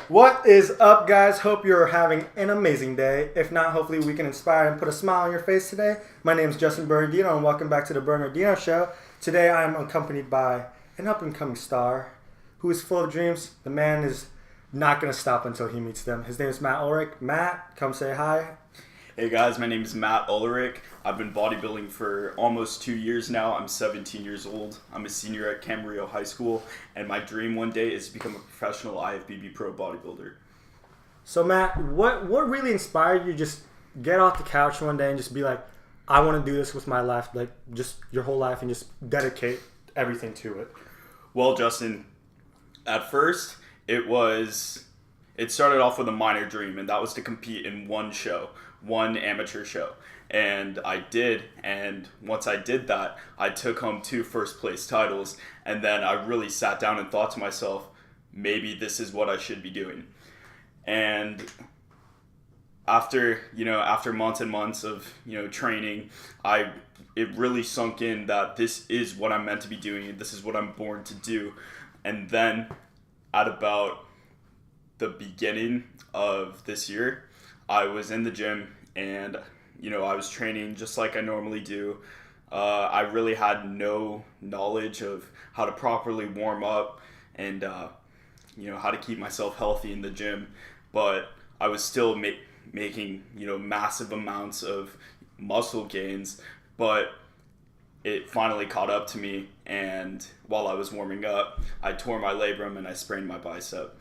What is up, guys? Hope you're having an amazing day. If not, hopefully we can inspire and put a smile on your face today. My name is Justin Bernardino, and welcome back to the Bernardino Show. Today I am accompanied by an up-and-coming star who is full of dreams. The man is not going to stop until he meets them. His name is Matt Ullerick. Matt, come say hi. Hey guys, my name is Matt Ullerick. I've been bodybuilding for almost 2 years now. I'm 17 years old. I'm a senior at Camarillo High School, and my dream one day is to become a professional IFBB pro bodybuilder. So Matt, what really inspired you to just get off the couch one day and just be like, I want to do this with my life, like just your whole life, and just dedicate everything to it? Well, Justin, at first it started off with a minor dream, and that was to compete in one amateur show. And I did, and once I did that, I took home 2 first place titles, and then I really sat down and thought to myself, maybe this is what I should be doing. And after months and months of, training, it really sunk in that this is what I'm meant to be doing, and this is what I'm born to do. And then at about the beginning of this year, I was in the gym, and I was training just like I normally do. I really had no knowledge of how to properly warm up and how to keep myself healthy in the gym, but I was still making massive amounts of muscle gains. But it finally caught up to me, and while I was warming up, I tore my labrum and I sprained my bicep,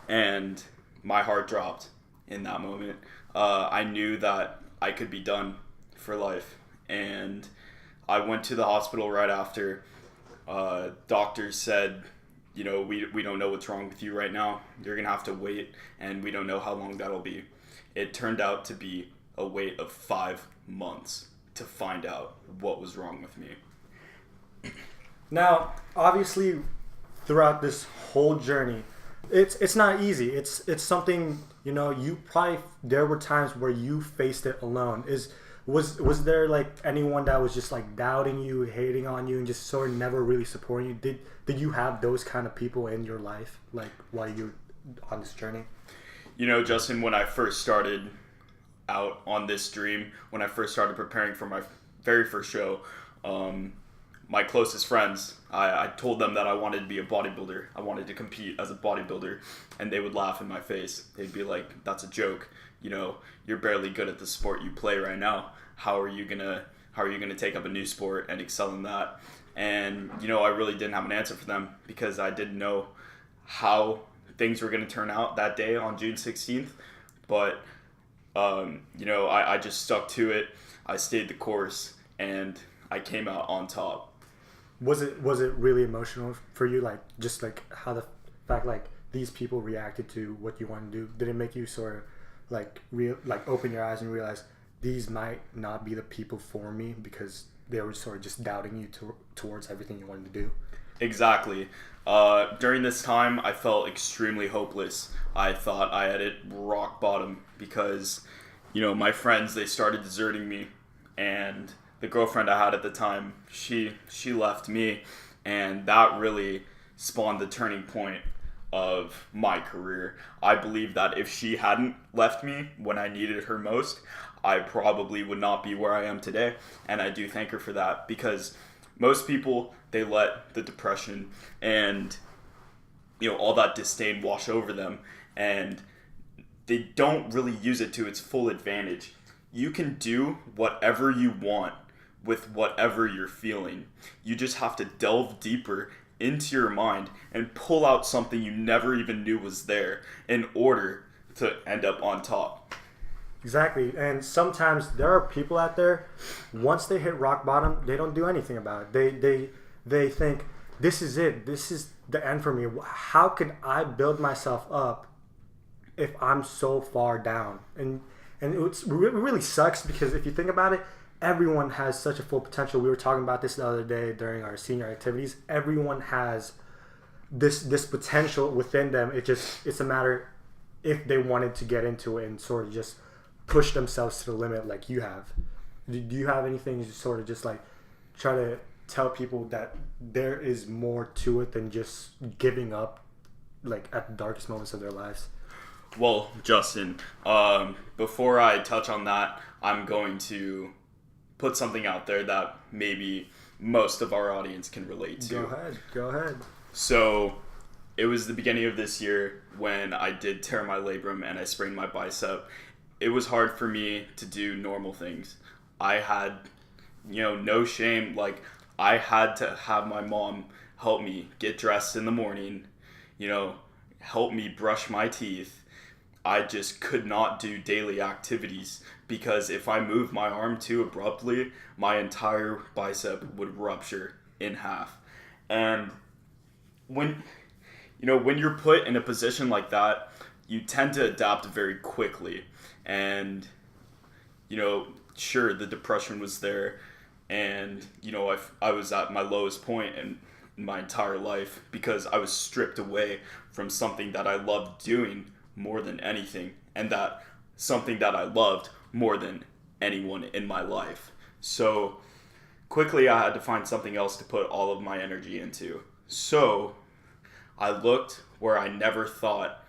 and my heart dropped in that moment. I knew that I could be done for life, and I went to the hospital right after. Doctors said, we don't know what's wrong with you right now. You're gonna have to wait, and we don't know how long that'll be. It turned out to be a wait of 5 months to find out what was wrong with me. Now, obviously, throughout this whole journey, it's not easy. It's something, there were times where you faced it alone. Was there like anyone that was just like doubting you, hating on you, and just sort of never really supporting you? Did you have those kind of people in your life, like while you're on this journey? Justin, when I first started out on this dream, when I first started preparing for my very first show, my closest friends, I told them that I wanted to be a bodybuilder. I wanted to compete as a bodybuilder, and they would laugh in my face. They'd be like, "That's a joke. You're barely good at the sport you play right now. How are you gonna take up a new sport and excel in that?" And I really didn't have an answer for them, because I didn't know how things were gonna turn out that day on June 16th. But I just stuck to it. I stayed the course, and I came out on top. Was it really emotional for you, like just like how the fact like these people reacted to what you wanted to do? Did it make you sort of like open your eyes and realize these might not be the people for me, because they were sort of just doubting you towards everything you wanted to do? Exactly. During this time, I felt extremely hopeless. I thought I had hit rock bottom, because my friends, they started deserting me, and the girlfriend I had at the time, she left me, and that really spawned the turning point of my career. I believe that if she hadn't left me when I needed her most, I probably would not be where I am today, and I do thank her for that, because most people, they let the depression and all that disdain wash over them, and they don't really use it to its full advantage. You can do whatever you want with whatever you're feeling. You just have to delve deeper into your mind and pull out something you never even knew was there in order to end up on top. Exactly. And sometimes there are people out there, once they hit rock bottom, they don't do anything about it. They think, this is it. This is the end for me. How can I build myself up if I'm so far down? And it really sucks, because if you think about it, everyone has such a full potential. We were talking about this the other day during our senior activities. Everyone has this potential within them. It's a matter if they wanted to get into it and sort of just push themselves to the limit like you have. Do you have anything to sort of just like try to tell people that there is more to it than just giving up like at the darkest moments of their lives? Well, Justin, before I touch on that, I'm going to put something out there that maybe most of our audience can relate to. Go ahead. So, it was the beginning of this year when I did tear my labrum and I sprained my bicep. It was hard for me to do normal things. I had, no shame. Like, I had to have my mom help me get dressed in the morning, help me brush my teeth. I just could not do daily activities because if I moved my arm too abruptly, my entire bicep would rupture in half. And when when you're put in a position like that, you tend to adapt very quickly. And sure, the depression was there, and I was at my lowest point in my entire life because I was stripped away from something that I loved doing more than anything, and that something that I loved more than anyone in my life. So quickly I had to find something else to put all of my energy into. So I looked where I never thought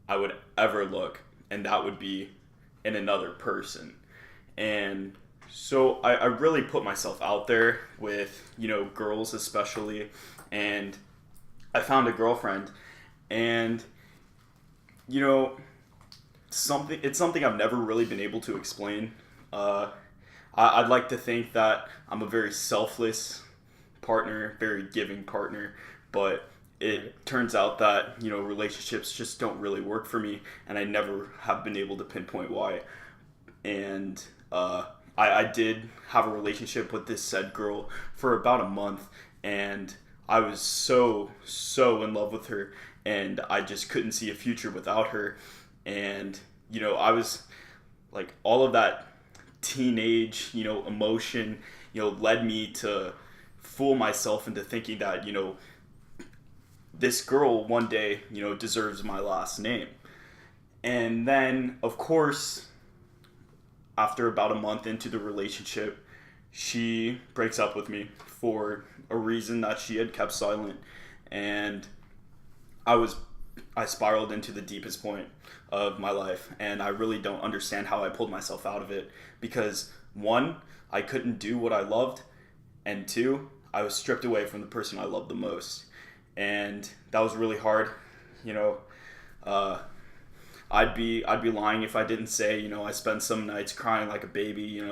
I would ever look, and that would be in another person. And so I really put myself out there with, girls especially, and I found a girlfriend, and it's something I've never really been able to explain. I'd like to think that I'm a very selfless partner, very giving partner, but it turns out that, relationships just don't really work for me, and I never have been able to pinpoint why. And I did have a relationship with this said girl for about a month, and I was so in love with her, and I just couldn't see a future without her. And I was like, all of that teenage emotion led me to fool myself into thinking that this girl one day deserves my last name. And then, of course, after about a month into the relationship, she breaks up with me for a reason that she had kept silent. And I spiraled into the deepest point of my life, and I really don't understand how I pulled myself out of it, because one, I couldn't do what I loved, and two, I was stripped away from the person I loved the most. And that was really hard. I'd be lying if I didn't say, I spent some nights crying like a baby,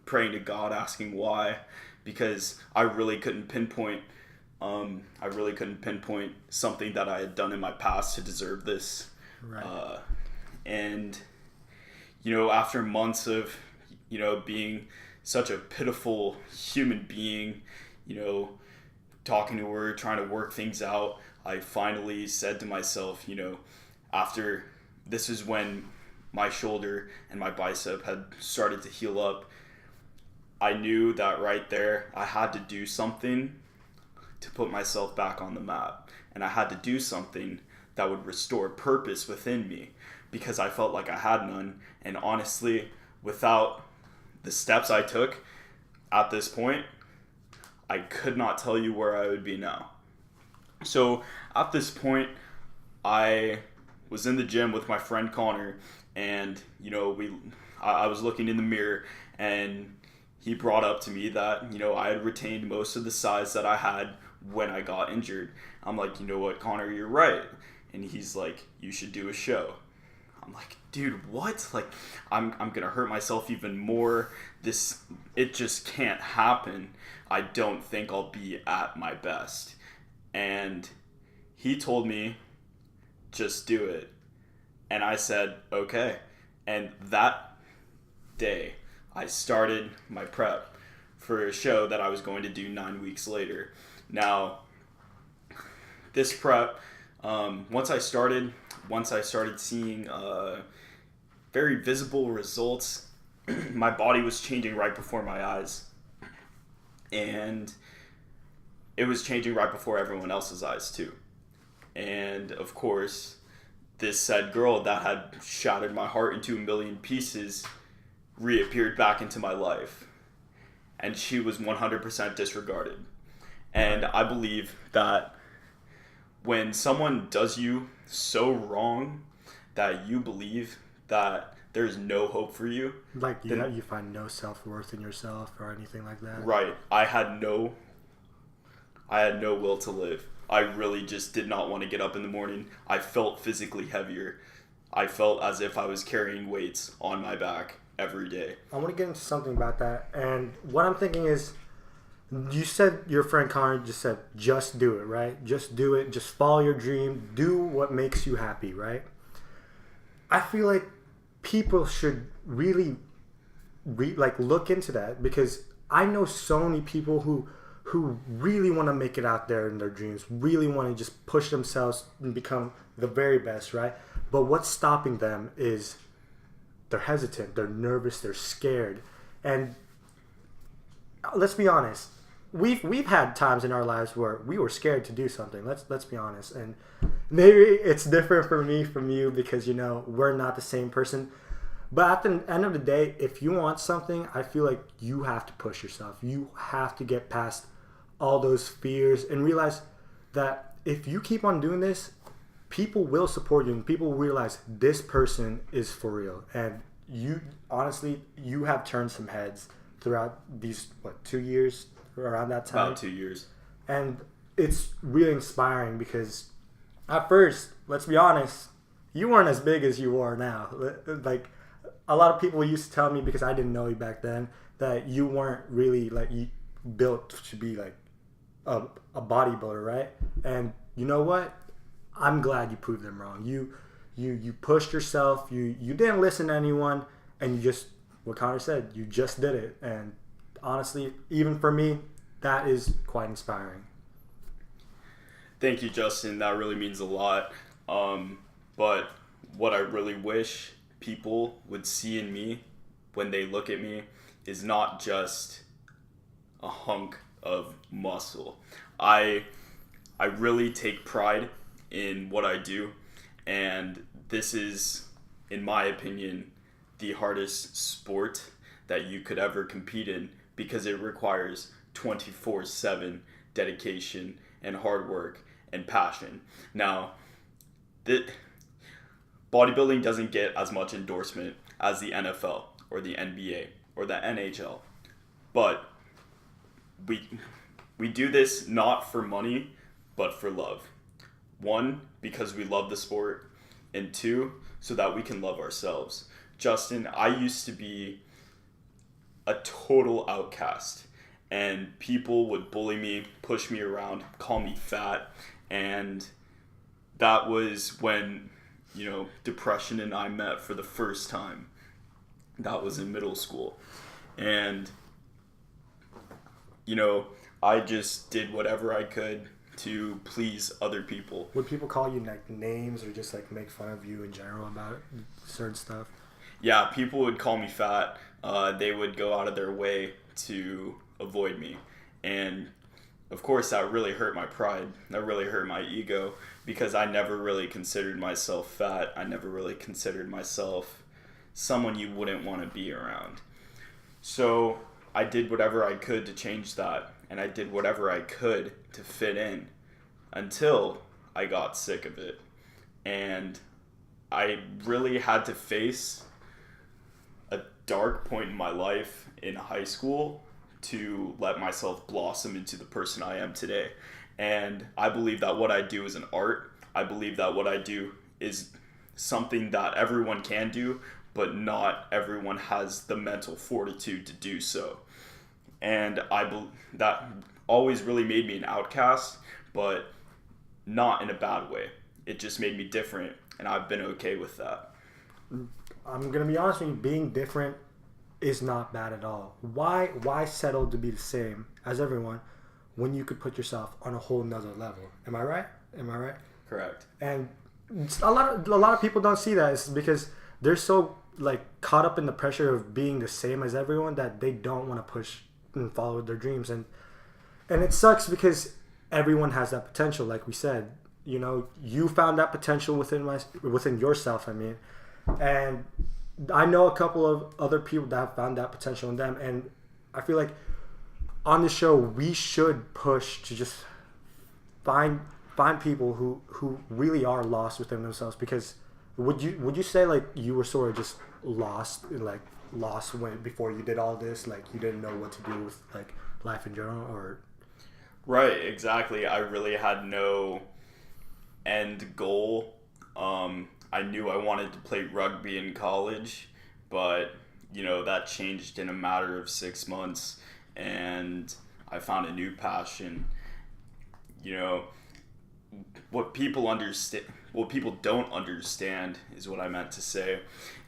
praying to God, asking why, because I really couldn't pinpoint something that I had done in my past to deserve this. Right. And after months of being such a pitiful human being, talking to her, trying to work things out, I finally said to myself, after this is when my shoulder and my bicep had started to heal up, I knew that right there I had to do something to put myself back on the map. And I had to do something that would restore purpose within me, because I felt like I had none. And honestly, without the steps I took at this point, I could not tell you where I would be now. So at this point, I was in the gym with my friend Connor, and I was looking in the mirror, and he brought up to me that I had retained most of the size that I had when I got injured. I'm like, you know what, Connor, you're right. And he's like, you should do a show. I'm like, dude, what? Like, I'm gonna hurt myself even more. It just can't happen. I don't think I'll be at my best. And he told me, just do it. And I said, okay. And that day, I started my prep for a show that I was going to do 9 weeks later. Now, this prep, once I started seeing very visible results, my body was changing right before my eyes. And it was changing right before everyone else's eyes too. And of course, this said girl that had shattered my heart into a million pieces reappeared back into my life. And she was 100% disregarded. And I believe that when someone does you so wrong that you believe that there's no hope for you. Like you find no self-worth in yourself or anything like that. Right. I had no will to live. I really just did not want to get up in the morning. I felt physically heavier. I felt as if I was carrying weights on my back every day. I want to get into something about that. And what I'm thinking is, you said your friend Connor just said, just do it, right? Just do it. Just follow your dream. Do what makes you happy, right? I feel like people should really look into that, because I know so many people who really want to make it out there in their dreams, really want to just push themselves and become the very best, right? But what's stopping them is they're hesitant, they're nervous, they're scared. And let's be honest, we've had times in our lives where we were scared to do something. Let's be honest. And maybe it's different for me from you, because we're not the same person. But at the end of the day, if you want something, I feel like you have to push yourself. You have to get past all those fears and realize that if you keep on doing this, people will support you and people will realize this person is for real. And you, honestly, you have turned some heads throughout these, 2 years, around that time? About 2 years. And it's really inspiring, because at first, let's be honest, you weren't as big as you are now. Like, a lot of people used to tell me, because I didn't know you back then, that you weren't really built to be a bodybuilder, right? And you know what? I'm glad you proved them wrong. You pushed yourself. You didn't listen to anyone, and you just, what Connor said, you just did it. And honestly, even for me, that is quite inspiring. Thank you, Justin. That really means a lot. But what I really wish people would see in me when they look at me is not just a hunk of muscle. I really take pride in what I do, and this is, in my opinion, the hardest sport that you could ever compete in, because it requires 24/7 dedication and hard work and passion. Now, bodybuilding doesn't get as much endorsement as the NFL or the NBA or the NHL, but we do this not for money, but for love. One, because we love the sport, and two, so that we can love ourselves. Justin, I used to be a total outcast, and people would bully me, push me around, call me fat, and that was when, depression and I met for the first time. That was in middle school. And, I just did whatever I could to please other people. Would people call you names, or just make fun of you in general about certain stuff? Yeah, people would call me fat. They would go out of their way to avoid me. And of course, that really hurt my pride. That really hurt my ego, because I never really considered myself fat. I never really considered myself someone you wouldn't want to be around. So I did whatever I could to change that, and I did whatever I could to fit in until I got sick of it. And I really had to face a dark point in my life in high school to let myself blossom into the person I am today. And I believe that what I do is an art. I believe that what I do is something that everyone can do, but not everyone has the mental fortitude to do so. And I believe that always really made me an outcast, but not in a bad way. It just made me different, and I've been okay with that. I'm going to be honest with you, being different is not bad at all. Why settle to be the same as everyone when you could put yourself on a whole nother level? Am I right? Correct. And a lot of people don't see that. It's because they're so caught up in the pressure of being the same as everyone that they don't want to push and follow their dreams. And it sucks, because everyone has that potential, like we said. You found that potential within yourself, and I know a couple of other people that have found that potential in them, and I feel like on the show we should push to just find people who really are lost within themselves, because Would you say like you were sort of just lost when before you did all this, like you didn't know what to do with like life in general, or? Right, exactly. I really had no end goal. I knew I wanted to play rugby in college, but that changed in a matter of 6 months, and I found a new passion. You know, what people don't understand is what I meant to say,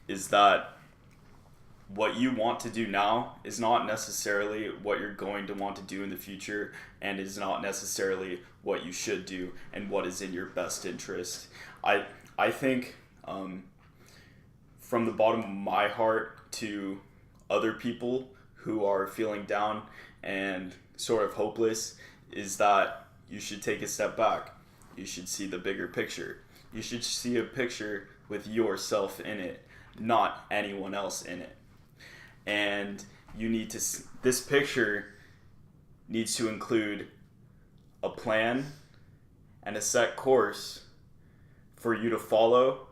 is that what you want to do now is not necessarily what you're going to want to do in the future, and is not necessarily what you should do and what is in your best interest. I think, from the bottom of my heart to other people who are feeling down and sort of hopeless, is that you should take a step back. You should see the bigger picture. You should see a picture with yourself in it, not anyone else in it. And this picture needs to include a plan and a set course for you to follow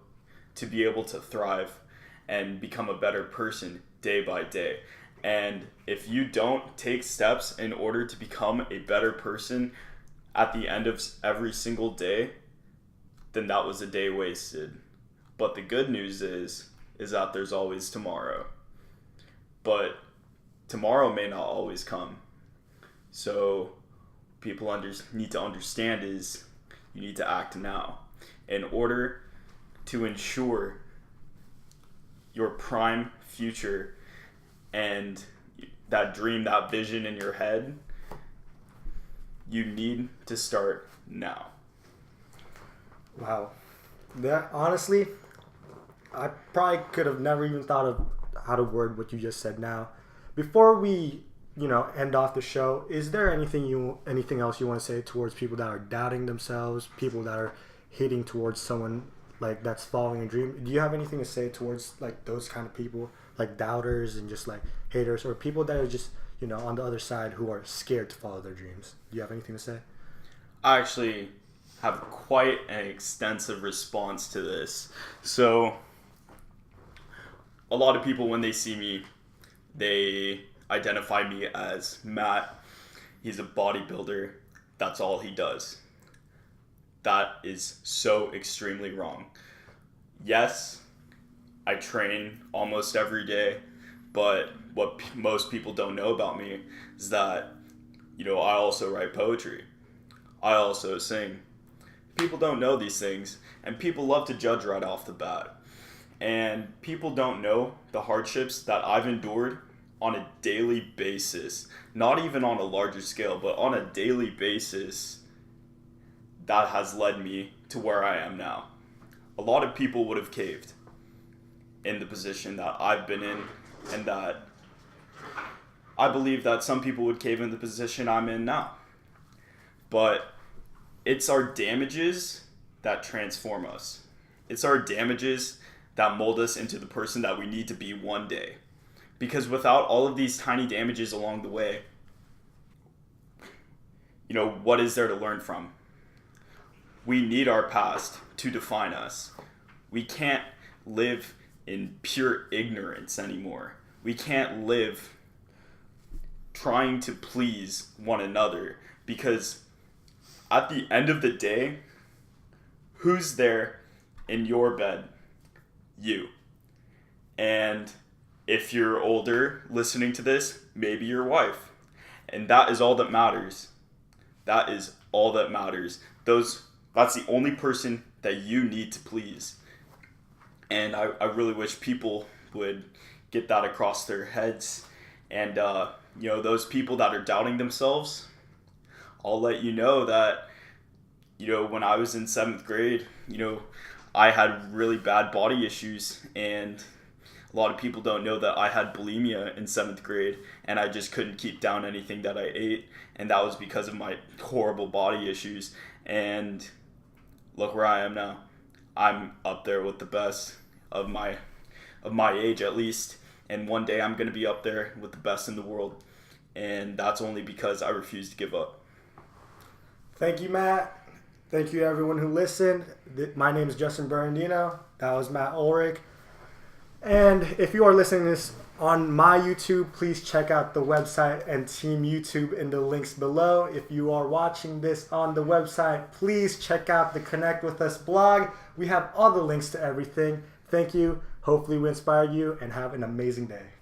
to be able to thrive and become a better person day by day. And if you don't take steps in order to become a better person at the end of every single day, then that was a day wasted. But the good news is that there's always tomorrow. But tomorrow may not always come. So people need to understand is you need to act now in order to ensure your prime future and that dream, that vision in your head. You need to start now. Wow. That honestly, I probably could have never even thought of how to word what you just said now. Before we, end off the show, is there anything else you want to say towards people that are doubting themselves, people that are hating towards someone like that's following a dream? Do you have anything to say towards like those kind of people, like doubters and just like haters, or people that are just, on the other side who are scared to follow their dreams? Do you have anything to say? I actually have quite an extensive response to this. So a lot of people, when they see me, they identify me as Matt. He's a bodybuilder. That's all he does. That is so extremely wrong. Yes, I train almost every day, but what most people don't know about me is that, I also write poetry. I also sing. People don't know these things, and people love to judge right off the bat. And people don't know the hardships that I've endured on a daily basis. Not even on a larger scale, but on a daily basis that has led me to where I am now. A lot of people would have caved in the position that I've been in, and that I believe that some people would cave in the position I'm in now. But it's our damages that transform us. It's our damages that mold us into the person that we need to be one day. Because without all of these tiny damages along the way, what is there to learn from? We need our past to define us. We can't live in pure ignorance anymore. We can't live trying to please one another, because at the end of the day, who's there in your bed? You. And if you're older listening to this, maybe your wife. And that is all that matters. That is all that matters. That's the only person that you need to please. And I really wish people would get that across their heads. And, those people that are doubting themselves, I'll let you know that, when I was in 7th grade, I had really bad body issues, and a lot of people don't know that I had bulimia in 7th grade, and I just couldn't keep down anything that I ate, and that was because of my horrible body issues. And look where I am now. I'm up there with the best of my age, at least, and one day I'm going to be up there with the best in the world, and that's only because I refuse to give up. Thank you, Matt. Thank you, everyone who listened. My name is Justin Bernardino. That was Matt Ullerick. And if you are listening to this on my YouTube, please check out the website and Team YouTube in the links below. If you are watching this on the website, please check out the Connect With Us blog. We have all the links to everything. Thank you. Hopefully we inspired you, and have an amazing day.